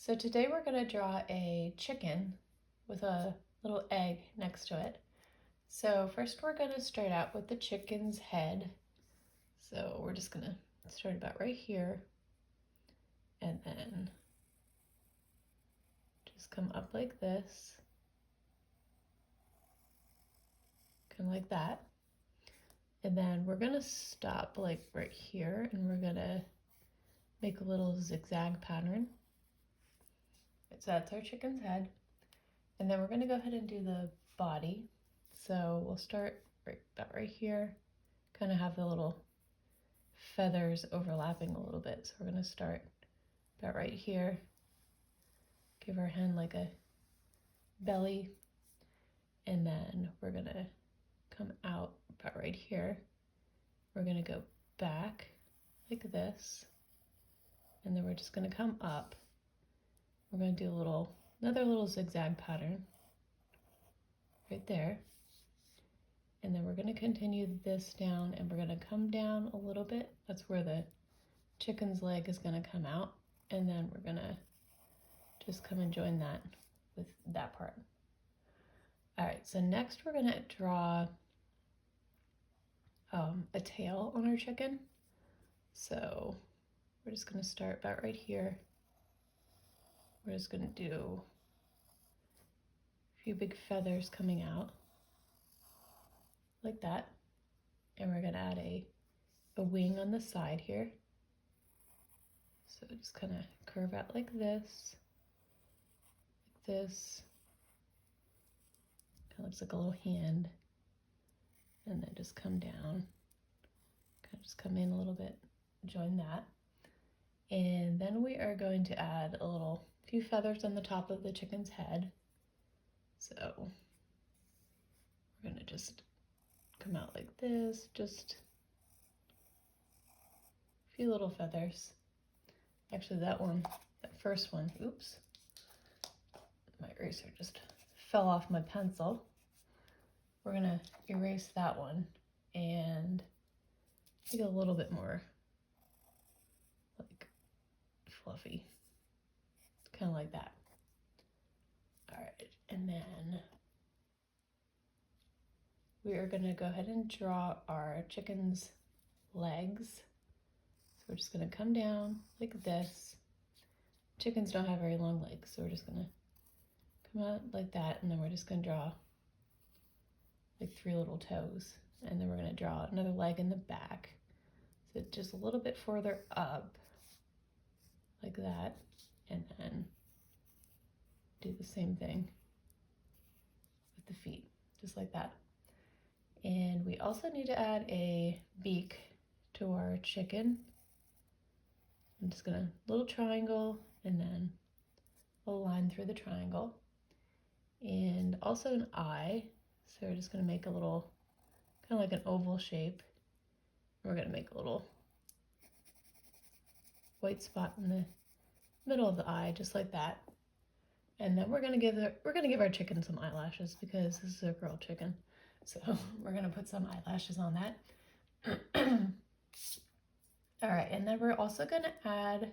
So today we're going to draw a chicken with a little egg next to it. So first we're going to start out with the chicken's head. So we're just going to start about right here and then just come up like this, kind of like that. And then we're going to stop like right here and we're going to make a little zigzag pattern. So that's our chicken's head. And then we're going to go ahead and do the body. So we'll start about right here, kind of have the little feathers overlapping a little bit. So we're going to start about right here, give our hen like a belly, and then we're going to come out about right here. We're going to go back like this, and then we're just going to come up. We're going to do another little zigzag pattern right there. And then we're going to continue this down and we're going to come down a little bit. That's where the chicken's leg is going to come out. And then we're going to just come and join that with that part. All right, so next we're going to draw a tail on our chicken. So we're just going to start about right here. We're just going to do a few big feathers coming out like that. And we're going to add a wing on the side here. So just kind of curve out like this, kind of looks like a little hand, and then just come down, kind of just come in a little bit, join that. And then we are going to add a few feathers on the top of the chicken's head. So we're gonna just come out like this, just a few little feathers. Actually that first one, oops, my eraser just fell off my pencil. We're gonna erase that one and make it a little bit more like fluffy, kind of like that. All right, and then we are gonna go ahead and draw our chicken's legs. So we're just gonna come down like this. Chickens don't have very long legs, so we're just gonna come out like that, and then we're just gonna draw like 3 little toes. And then we're gonna draw another leg in the back. So just a little bit further up, like that, and then do the same thing with the feet, just like that. And we also need to add a beak to our chicken. I'm just gonna little triangle and then a line through the triangle, and also an eye. So we're just gonna make a little, kind of like an oval shape. We're gonna make a little white spot in the middle of the eye, just like that. And then we're gonna give our chicken some eyelashes because this is a girl chicken. So we're gonna put some eyelashes on that. All right, and then we're also gonna add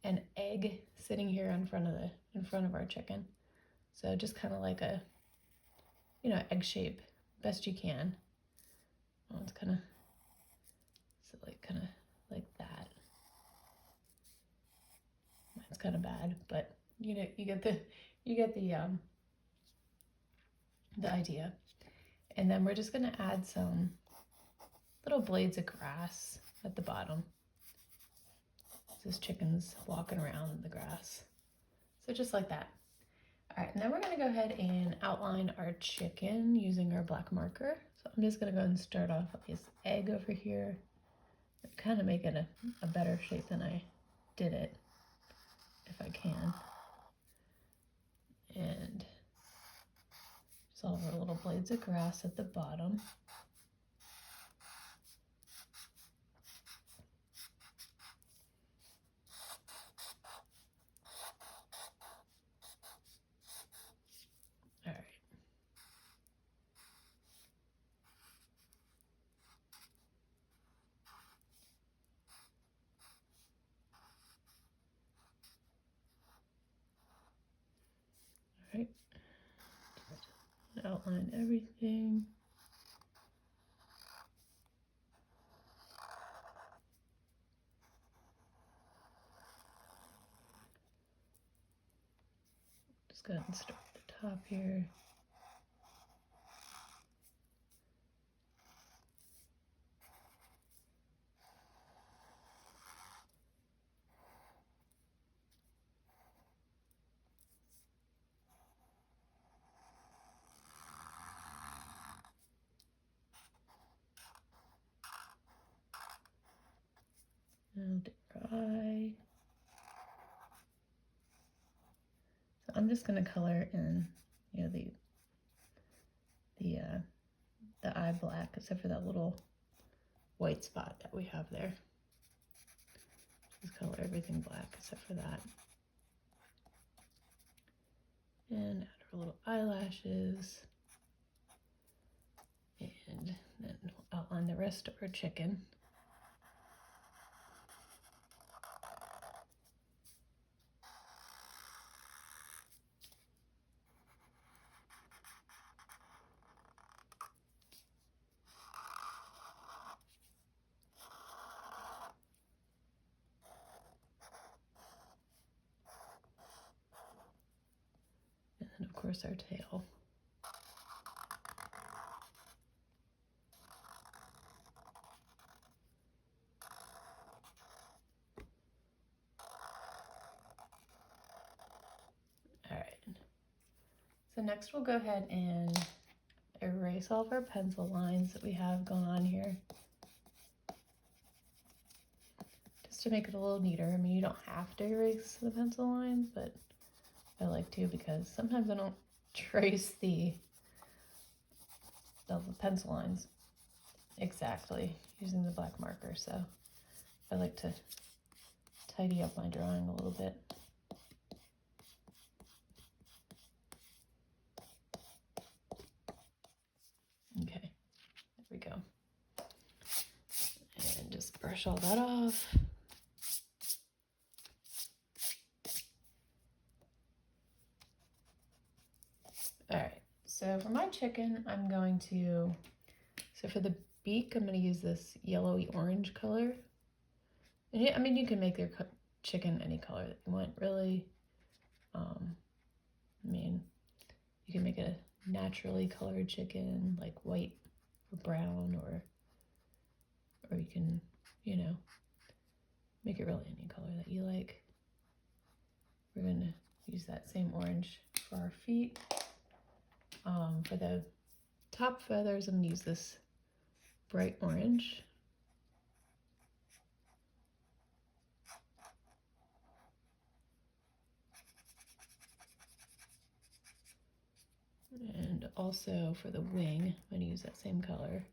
an egg sitting here in front of our chicken. So just kind of like a, egg shape, best you can. Oh, it's kind of, so like kind of like that. It's kind of bad, but you get the idea. And then we're just gonna add some little blades of grass at the bottom. This chicken's walking around in the grass. So just like that. All right, and then we're gonna go ahead and outline our chicken using our black marker. So I'm just gonna go and start off with this egg over here. Kind of make it a better shape than I did it, if I can. And just all of our little blades of grass at the bottom. All right. Right. Just outline everything. Just go ahead and start at the top here. Now dry. So I'm just going to color in, you know, the eye black, except for that little white spot that we have there. Just color everything black except for that. And add our little eyelashes. And then we'll outline the rest of our chicken. And then of course our tail. All right. So next we'll go ahead and erase all of our pencil lines that we have going on here. Just to make it a little neater. I mean, you don't have to erase the pencil lines, but I like to because sometimes I don't trace the pencil lines exactly using the black marker, so I like to tidy up my drawing a little bit. Okay, there we go. And just brush all that off. All right, so for my chicken, I'm going to, so for the beak, I'm going to use this yellowy orange color. And yeah, I mean, you can make your chicken any color that you want, really. I mean, you can make a naturally colored chicken, like white or brown, or you can, you know, make it really any color that you like. We're going to use that same orange for our feet. For the top feathers, I'm going to use this bright orange. And also for the wing, I'm going to use that same color.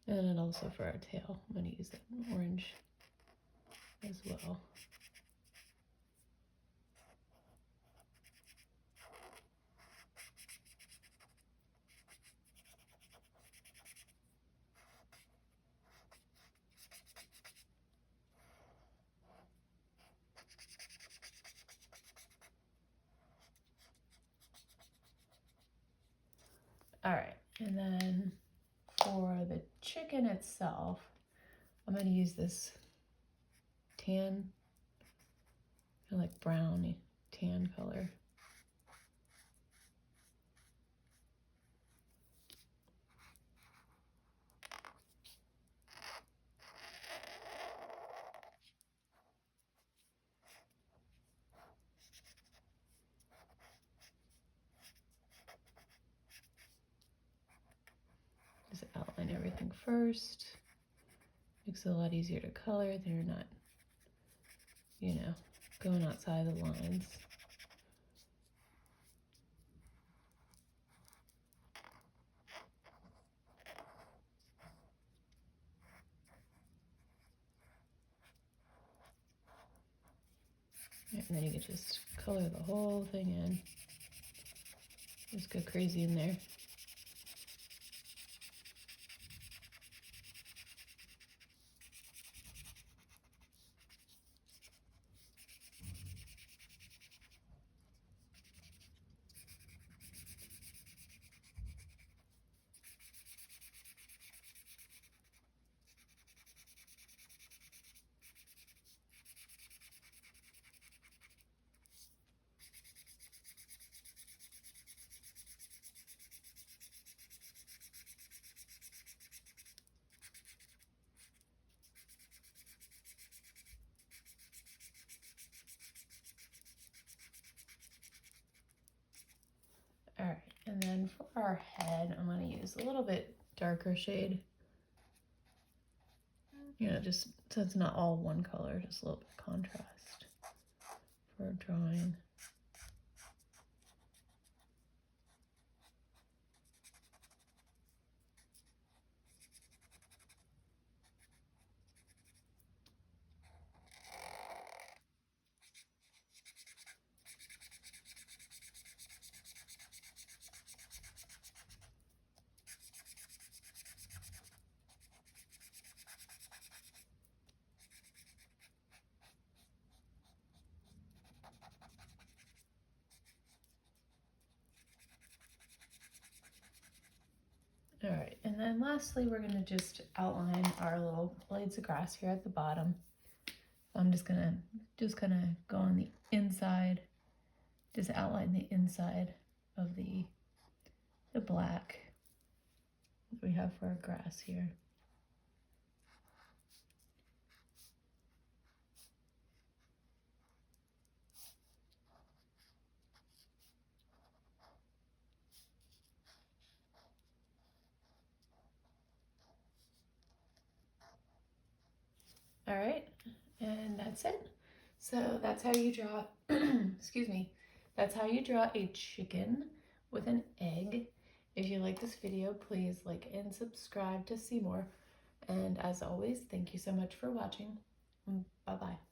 And then also for our tail, I'm going to use that orange as well. All right, and then for the chicken itself, I'm going to use this tan, kind of like browny tan color. Just outline everything first. Makes it a lot easier to color. They're not, you know, going outside the lines. And then you can just color the whole thing in. Just go crazy in there. All right, and then for our head, I'm going to use a little bit darker shade. You know, just so it's not all one color, just a little bit of contrast for drawing. All right, and then lastly, we're gonna just outline our little blades of grass here at the bottom. I'm just gonna kind of go on the inside, just outline the inside of the black that we have for our grass here. All right, and that's it. So that's how you draw, excuse me, that's how you draw a chicken with an egg. If you like this video, please like and subscribe to see more. And as always, thank you so much for watching. Bye-bye.